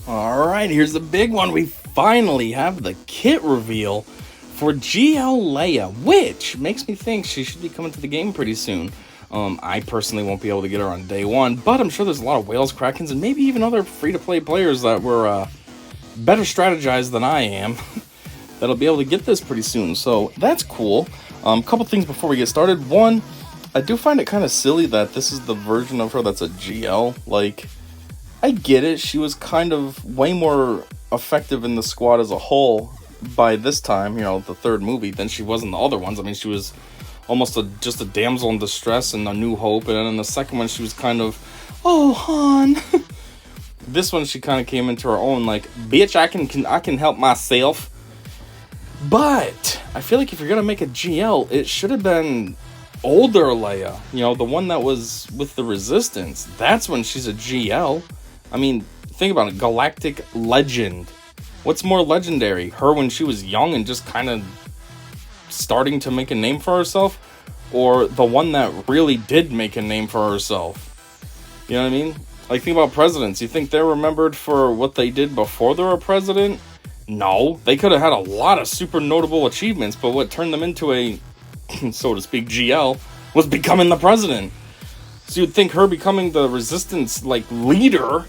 Alright, here's the big one. We finally have the kit reveal for GL Leia, which makes me think she should be coming to the game pretty soon. I personally won't be able to get her on day one, but I'm sure there's a lot of whales, krakens, and maybe even other free-to-play players that were better strategized than I am that'll be able to get this pretty soon. So that's cool. Couple things before we get started. One, I do find it kind of silly that this is the version of her that's a GL. Like, I get it, she was kind of way more effective in the squad as a whole by this time, the third movie, than she was in the other ones. I mean, she was almost just a damsel in distress in A New Hope, and then in the second one she was kind of, oh, Han. This one she kind of came into her own, like, bitch, I can help myself. But I feel like if you're gonna make a GL, it should have been older Leia, the one that was with the Resistance. That's when she's a GL. I mean, think about it, galactic legend. What's more legendary? Her when she was young and just kind of starting to make a name for herself? Or the one that really did make a name for herself? You know what I mean? Like, think about presidents. You think they're remembered for what they did before they were president? No. They could have had a lot of super notable achievements, but what turned them into a, so to speak, GL was becoming the president. So you'd think her becoming the Resistance, leader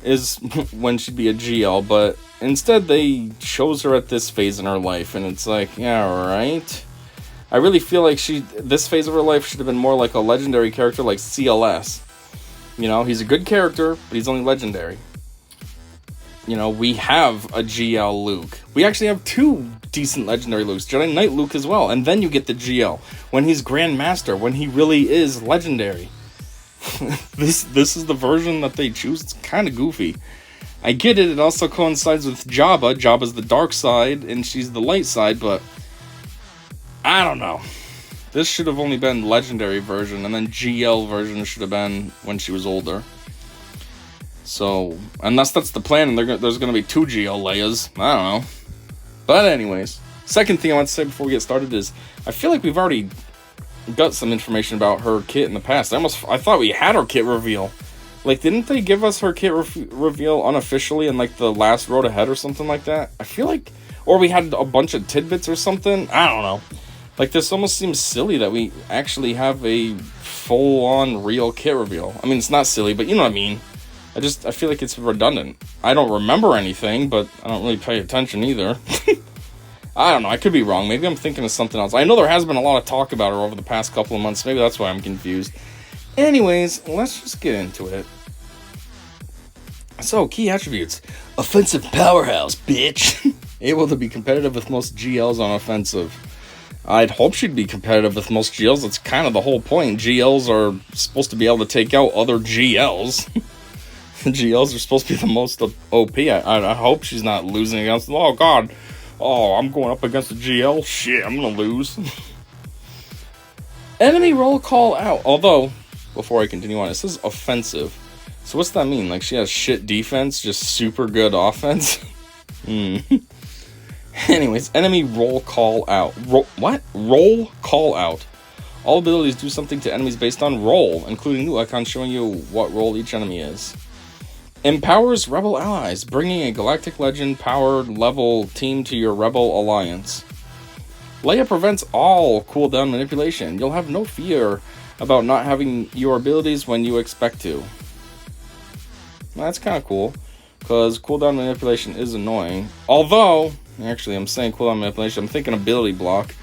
is when she'd be a GL, but instead they chose her at this phase in her life, and it's like, yeah, right. I really feel like this phase of her life should have been more like a legendary character like CLS. He's a good character, but he's only legendary. We have a GL Luke. We actually have two decent legendary Lukes, Jedi Knight Luke as well, and then you get the GL, when he's Grand Master, when he really is legendary. This is the version that they choose. It's kind of goofy. I get it also coincides with Jabba. Jabba's the dark side, and she's the light side, but I don't know. This should have only been legendary version, and then GL version should have been when she was older. So, unless that's the plan, and there's going to be two GL Leias, I don't know. But anyways, second thing I want to say before we get started is, I feel like we've already got some information about her kit in the past. I thought we had her kit reveal. Didn't they give us her kit reveal unofficially in, the last Road Ahead or something like that? I feel like, or we had a bunch of tidbits or something? I don't know. This almost seems silly that we actually have a full-on real kit reveal. I mean, it's not silly, but you know what I mean. I feel like it's redundant. I don't remember anything, but I don't really pay attention either. I don't know, I could be wrong. Maybe I'm thinking of something else. I know there has been a lot of talk about her over the past couple of months. Maybe that's why I'm confused. Anyways, let's just get into it. So, key attributes. Offensive powerhouse, bitch. Able to be competitive with most GLs on offensive. I'd hope she'd be competitive with most GLs. That's kind of the whole point. GLs are supposed to be able to take out other GLs. GLs are supposed to be the most OP. I hope she's not losing against them. Oh, God. Oh, I'm going up against a GL? Shit, I'm going to lose. Enemy roll call out. Although, before I continue on, it says offensive. So what's that mean? She has shit defense, just super good offense? Anyways, enemy roll call out. What? Roll call out. All abilities do something to enemies based on roll, including new icons showing you what role each enemy is. Empowers rebel allies, bringing a Galactic Legend powered level team to your rebel alliance. Leia prevents all cooldown manipulation. You'll have no fear about not having your abilities when you expect to. That's kind of cool, because cooldown manipulation is annoying. Although, actually I'm saying cooldown manipulation, I'm thinking ability block.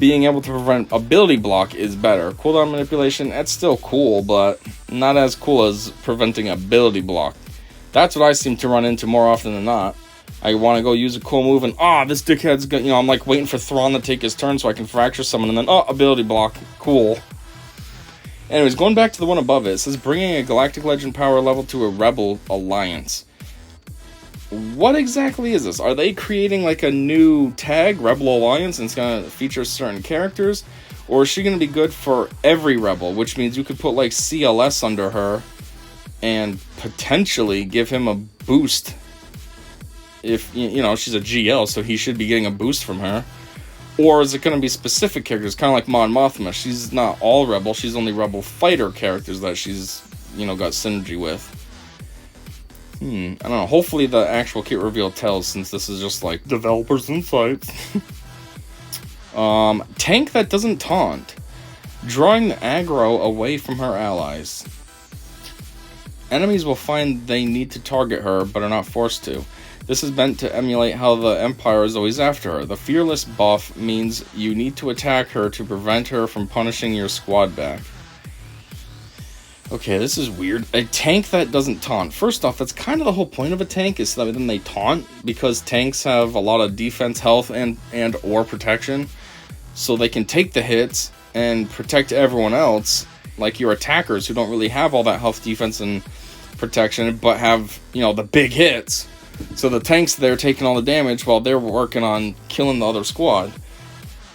Being able to prevent ability block is better. Cooldown manipulation, that's still cool, but not as cool as preventing ability block. That's what I seem to run into more often than not. I want to go use a cool move, and this dickhead's good. I'm waiting for Thrawn to take his turn so I can fracture someone, and then ability block, cool. Anyways, going back to the one above it says bringing a Galactic Legend power level to a rebel alliance. What exactly is this? Are they creating a new tag, Rebel Alliance, and it's going to feature certain characters? Or is she going to be good for every Rebel, which means you could put CLS under her and potentially give him a boost. If, she's a GL, so he should be getting a boost from her. Or is it going to be specific characters, kind of like Mon Mothma? She's not all Rebel, she's only Rebel fighter characters that she's, got synergy with. I don't know. Hopefully the actual kit reveal tells, since this is just like developers' insights. Tank that doesn't taunt. Drawing the aggro away from her allies. Enemies will find they need to target her, but are not forced to. This is meant to emulate how the Empire is always after her. The Fearless buff means you need to attack her to prevent her from punishing your squad back. Okay, this is weird. A tank that doesn't taunt. First off, that's kind of the whole point of a tank, is that then they taunt, because tanks have a lot of defense, health, and or protection. So they can take the hits and protect everyone else, like your attackers who don't really have all that health, defense, and protection, but have, you know, the big hits. So the tank's there taking all the damage while they're working on killing the other squad.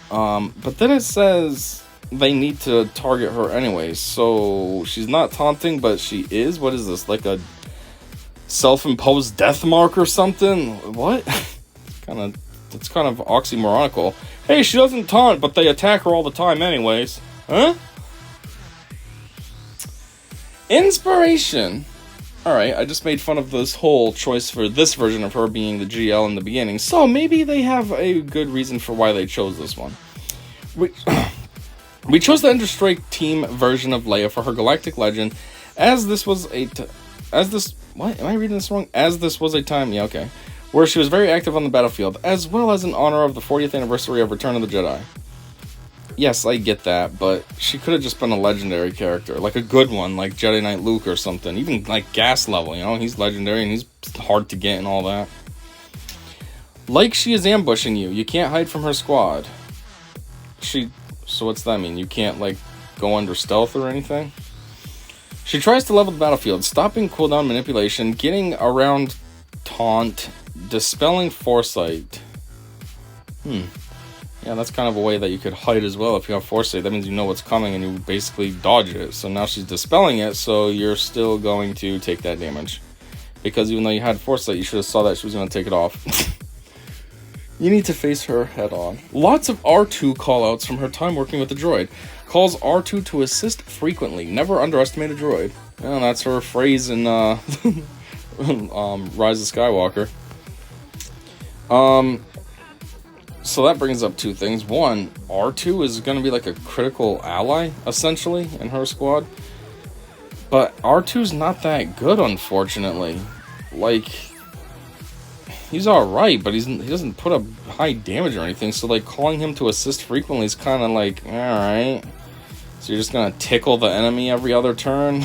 But then it says they need to target her anyway, so she's not taunting, but she is. What is this, like a self-imposed death mark or something? What? It's kind of oxymoronical. Hey, she doesn't taunt, but they attack her all the time anyways. Huh? Inspiration. Alright, I just made fun of this whole choice for this version of her being the GL in the beginning, so maybe they have a good reason for why they chose this one. We chose the Ender team version of Leia for her Galactic Legend, as this was a what? Am I reading this wrong? As this was a time, yeah, okay, where she was very active on the battlefield, as well as in honor of the 40th anniversary of Return of the Jedi. Yes, I get that, but she could have just been a legendary character, like a good one, like Jedi Knight Luke or something, even like gas level, you know, he's legendary and he's hard to get and all that. Like she is ambushing you, you can't hide from her squad. So what's that mean? You can't, like, go under stealth or anything? She tries to level the battlefield, stopping cooldown manipulation, getting around taunt, dispelling foresight. Yeah, that's kind of a way that you could hide as well. If you have foresight, that means you know what's coming and you basically dodge it. So now she's dispelling it, so you're still going to take that damage. Because even though you had foresight, you should have saw that she was going to take it off. You need to face her head on. Lots of R2 callouts from her time working with the droid. Calls R2 to assist frequently. Never underestimate a droid. Well, that's her phrase in Rise of Skywalker. So that brings up two things. One, R2 is going to be like a critical ally, essentially, in her squad. But R2's not that good, unfortunately. Like, he's alright, but he doesn't put up high damage or anything, so like calling him to assist frequently is kind of like, alright. So you're just going to tickle the enemy every other turn?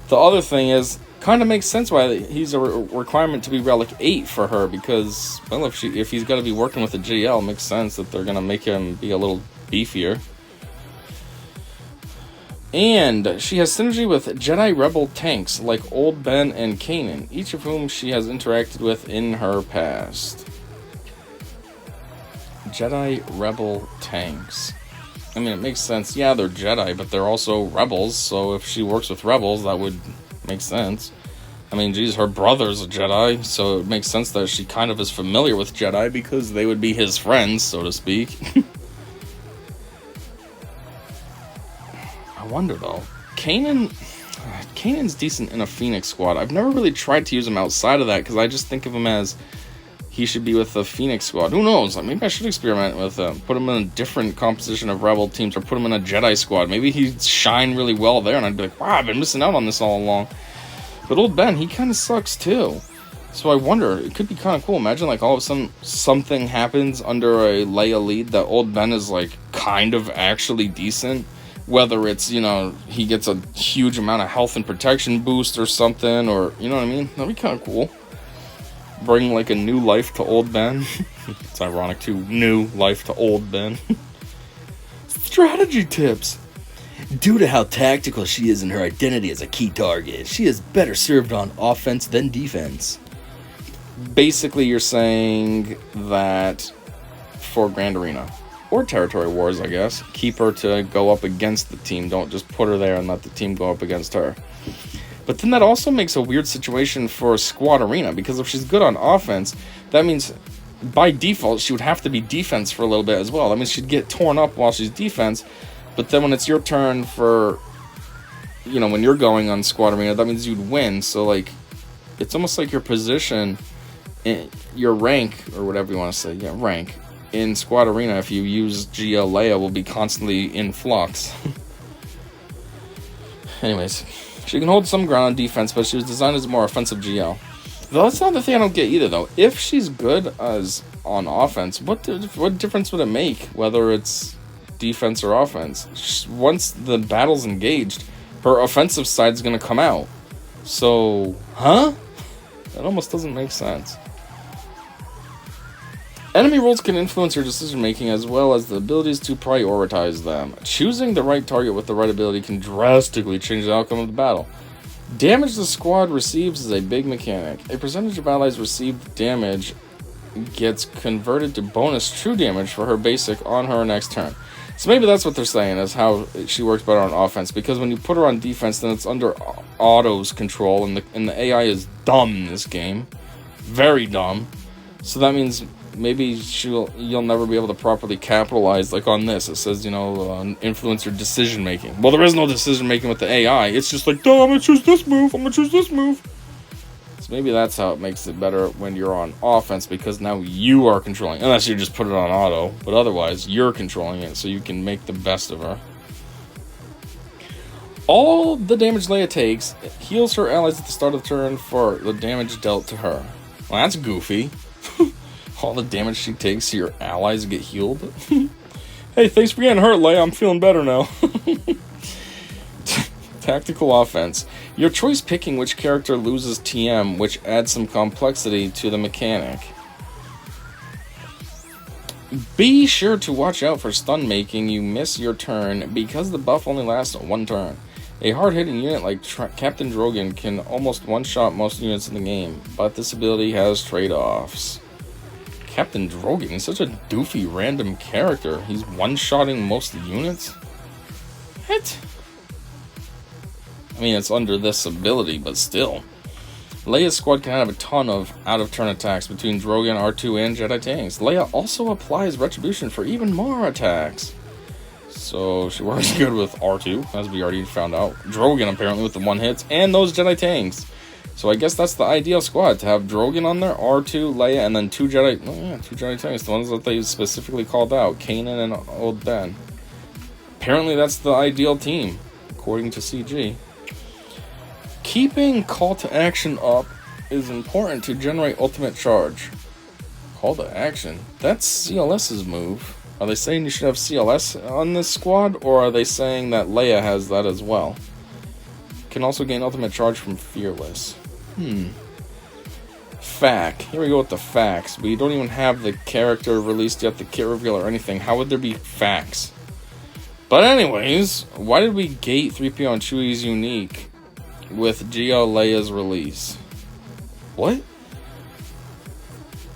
The other thing is, kind of makes sense why he's a requirement to be Relic 8 for her, because, well, if he's got to be working with a GL, it makes sense that they're going to make him be a little beefier. And she has synergy with Jedi Rebel tanks like Old Ben and Kanan, each of whom she has interacted with in her past. Jedi Rebel tanks. I mean, it makes sense. Yeah, they're Jedi, but they're also rebels, so if she works with rebels, that would make sense. I mean, geez, her brother's a Jedi, so it makes sense that she kind of is familiar with Jedi because they would be his friends, so to speak. I wonder, though. Kanan's decent in a Phoenix squad. I've never really tried to use him outside of that, because I just think of him as he should be with the Phoenix squad. Who knows? Maybe I should experiment with him. Put him in a different composition of Rebel teams, or put him in a Jedi squad. Maybe he'd shine really well there, and I'd be like, wow, I've been missing out on this all along. But Old Ben, he kind of sucks, too. So I wonder, it could be kind of cool. Imagine, like, all of a sudden, something happens under a Leia lead that Old Ben is, like, kind of actually decent. Whether it's, you know, he gets a huge amount of health and protection boost or something, or, you know what I mean? That'd be kind of cool. Bring, like, a new life to Old Ben. It's ironic, too. New life to Old Ben. Strategy tips. Due to how tactical she is in her identity as a key target, she is better served on offense than defense. Basically, you're saying that for Grand Arena, or Territory Wars, I guess, keep her to go up against the team. Don't just put her there and let the team go up against her. But then that also makes a weird situation for Squad Arena, because if she's good on offense, that means by default she would have to be defense for a little bit as well. That means she'd get torn up while she's defense, but then when it's your turn for, you know, when you're going on Squad Arena, that means you'd win. So, like, it's almost like your position, your rank, or whatever you want to say, yeah, rank, in Squad Arena, if you use GL Leia, will be constantly in flux. Anyways, she can hold some ground on defense, but she was designed as a more offensive GL. Though that's not the thing I don't get either, though. If she's good as on offense, what difference would it make whether it's defense or offense? Once the battle's engaged, her offensive side's gonna come out. So, huh? That almost doesn't make sense. Enemy roles can influence your decision-making as well as the abilities to prioritize them. Choosing the right target with the right ability can drastically change the outcome of the battle. Damage the squad receives is a big mechanic. A percentage of allies received damage gets converted to bonus true damage for her basic on her next turn. So maybe that's what they're saying, is how she works better on offense. Because when you put her on defense, then it's under auto's control, and the AI is dumb in this game. Very dumb. So that means maybe you'll never be able to properly capitalize, like on this. It says, influence your decision making. Well, there is no decision making with the AI. It's just like, I'm gonna choose this move. I'm gonna choose this move. So maybe that's how it makes it better when you're on offense, because now you are controlling. Unless you just put it on auto, but otherwise you're controlling it, so you can make the best of her. All the damage Leia takes heals her allies at the start of the turn for the damage dealt to her. Well, that's goofy. All the damage she takes, your allies get healed. Hey, thanks for getting hurt, Leia. I'm feeling better now. Tactical offense. Your choice picking which character loses TM, which adds some complexity to the mechanic. Be sure to watch out for stun making you miss your turn, because the buff only lasts one turn. A hard-hitting unit like Captain Drogon can almost one-shot most units in the game, but this ability has trade-offs. Captain Drogon is such a doofy random character. He's one-shotting most of the units? What? I mean, it's under this ability, but still. Leia's squad can have a ton of out-of-turn attacks between Drogon, R2, and Jedi tanks. Leia also applies Retribution for even more attacks. So she works good with R2, as we already found out. Drogon, apparently, with the one-hits, and those Jedi tanks. So I guess that's the ideal squad, to have Drogon on there, R2, Leia, and then two Jedi tanks, the ones that they specifically called out, Kanan and Old Ben. Apparently that's the ideal team, according to CG. Keeping call to action up is important to generate ultimate charge. Call to action? That's CLS's move. Are they saying you should have CLS on this squad, or are they saying that Leia has that as well? Can also gain ultimate charge from Fearless. Fact. Here we go with the facts. We don't even have the character released yet, the kit reveal or anything. How would there be facts? But anyways, why did we gate 3PO and Chewie's unique with GL Leia's release? What?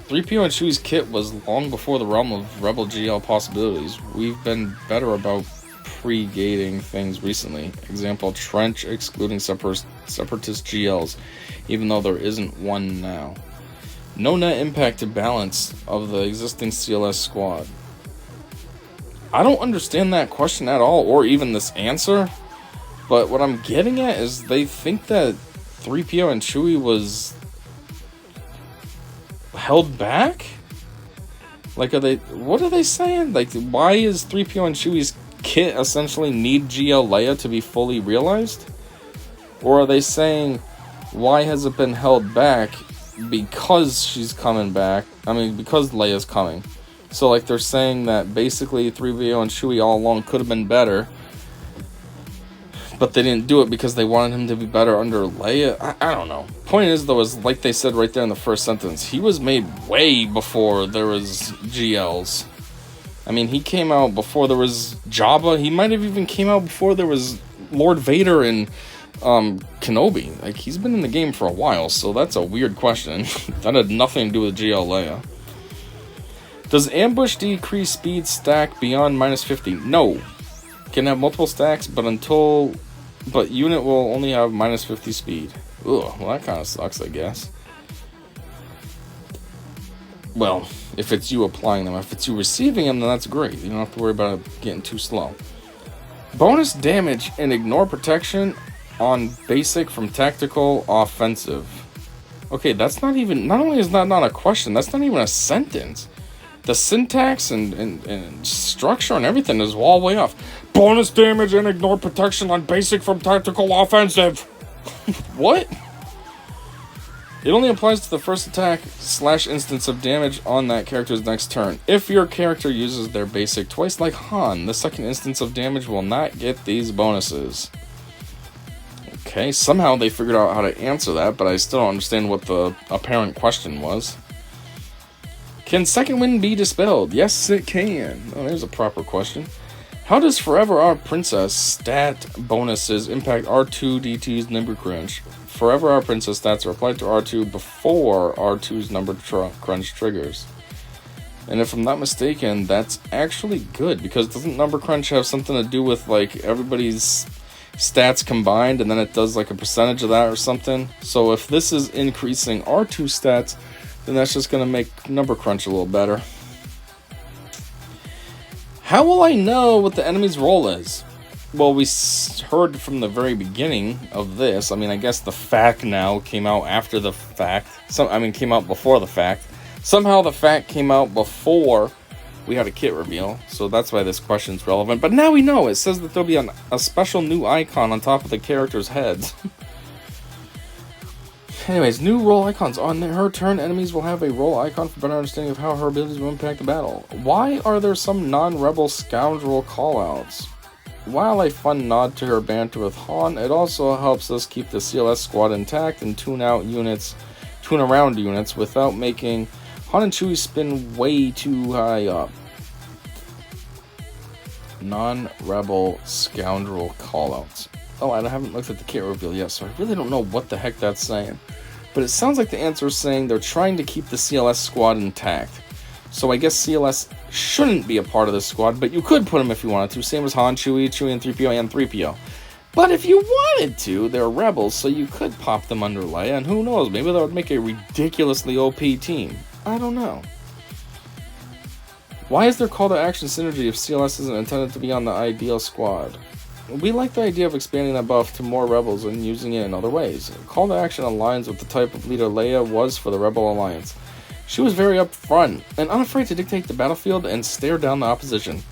3PO and Chewie's kit was long before the realm of Rebel GL possibilities. We've been better about pre-gating things recently. Example, Trench excluding Separatist GLs, even though there isn't one now. No net impact to balance of the existing CLS squad. I don't understand that question at all, or even this answer, but what I'm getting at is they think that 3PO and Chewie was held back? Like, what are they saying? Like, why is 3PO and Chewie's kit essentially need GL Leia to be fully realized? Or are they saying, why has it been held back? Because she's coming back. I mean, because Leia's coming. So, like, they're saying that basically 3PO and Chewie all along could have been better, but they didn't do it because they wanted him to be better under Leia. I don't know. Point is, though, is like they said right there in the first sentence, he was made way before there was GLs. I mean, he came out before there was Jabba. He might have even came out before there was Lord Vader and Kenobi. Like, he's been in the game for a while, so that's a weird question. That had nothing to do with GL Leia. Does ambush decrease speed stack beyond -50? No. Can have multiple stacks, but unit will only have -50 speed. Ugh, well, that kind of sucks, I guess. Well, if it's you applying them. If it's you receiving them, then that's great. You don't have to worry about it getting too slow. Bonus damage and ignore protection on basic from tactical offensive. Okay, that's not even... Not only is that not a question, that's not even a sentence. The syntax and structure and everything is all way off. Bonus damage and ignore protection on basic from tactical offensive. What? It only applies to the first attack / instance of damage on that character's next turn. If your character uses their basic twice like Han, the second instance of damage will not get these bonuses. Okay, somehow they figured out how to answer that, but I still don't understand what the apparent question was. Can second wind be dispelled? Yes, it can. Oh, there's a proper question. How does Forever Our Princess stat bonuses impact R2-D2's number crunch? Forever Our Princess stats are applied to R2 before R2's number crunch triggers. And if I'm not mistaken, that's actually good, because doesn't number crunch have something to do with like everybody's stats combined, and then it does like a percentage of that or something? So if this is increasing R2 stats, then that's just going to make number crunch a little better. How will I know what the enemy's role is? Well, we heard from the very beginning of this. I mean, I guess the fact now came out after the fact. Came out before the fact. Somehow the fact came out before we had a kit reveal, so that's why this question's relevant. But now we know. It says that there'll be a special new icon on top of the character's heads. Anyways, new role icons. On her turn, enemies will have a role icon for better understanding of how her abilities will impact the battle. Why are there some non-rebel scoundrel callouts? While a fun nod to her banter with Han, it also helps us keep the CLS squad intact and tune around units without making Han and Chewie spin way too high up. Non-rebel scoundrel callouts. Oh, I haven't looked at the kit reveal yet, so I really don't know what the heck that's saying. But it sounds like the answer is saying they're trying to keep the CLS squad intact. So I guess CLS shouldn't be a part of this squad, but you could put them if you wanted to. Same as Han, Chewie and 3PO, and 3PO. But if you wanted to, they're rebels, so you could pop them under Leia, and who knows, maybe that would make a ridiculously OP team. I don't know. Why is there call to action synergy if CLS isn't intended to be on the ideal squad? We like the idea of expanding that buff to more rebels and using it in other ways. Call to action aligns with the type of leader Leia was for the Rebel Alliance. She was very upfront and unafraid to dictate the battlefield and stare down the opposition.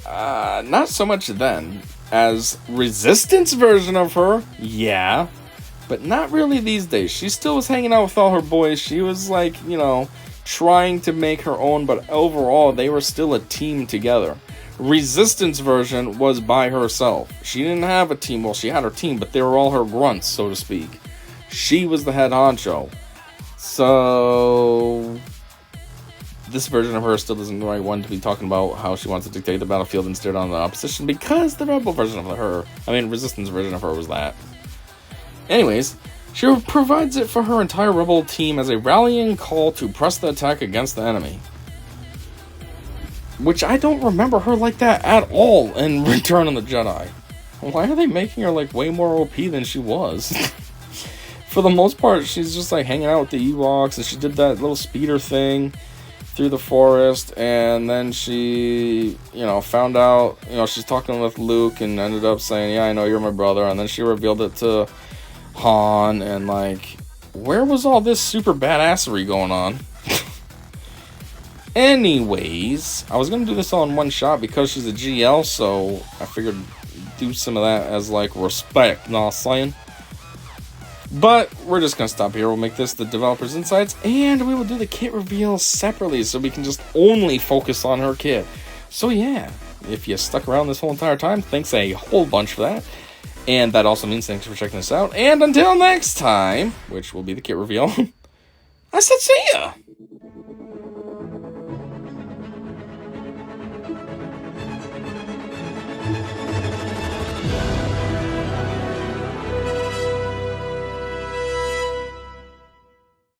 Not so much then. As Resistance version of her, yeah. But not really these days. She still was hanging out with all her boys. She was like, trying to make her own, but overall they were still a team together. Resistance version was by herself. She didn't have a team. Well, she had her team, but they were all her grunts, so to speak. She was the head honcho. So this version of her still isn't the right one to be talking about how she wants to dictate the battlefield and stare down the opposition, because the rebel version of Resistance version of her was that. Anyways, she provides it for her entire rebel team as a rallying call to press the attack against the enemy. Which I don't remember her like that at all in Return of the Jedi. Why are they making her like way more OP than she was? For the most part, she's just like hanging out with the Ewoks, and she did that little speeder thing through the forest, and then she, found out, she's talking with Luke and ended up saying, yeah, I know you're my brother, and then she revealed it to Han, and like, where was all this super badassery going on? Anyways, I was going to do this all in one shot because she's a GL, so I figured do some of that as like respect, know what I'm saying? But we're just going to stop here. We'll make this the developer's insights, and we will do the kit reveal separately so we can just only focus on her kit. So yeah, if you stuck around this whole entire time, thanks a whole bunch for that. And that also means thanks for checking this out. And until next time, which will be the kit reveal, I said see ya!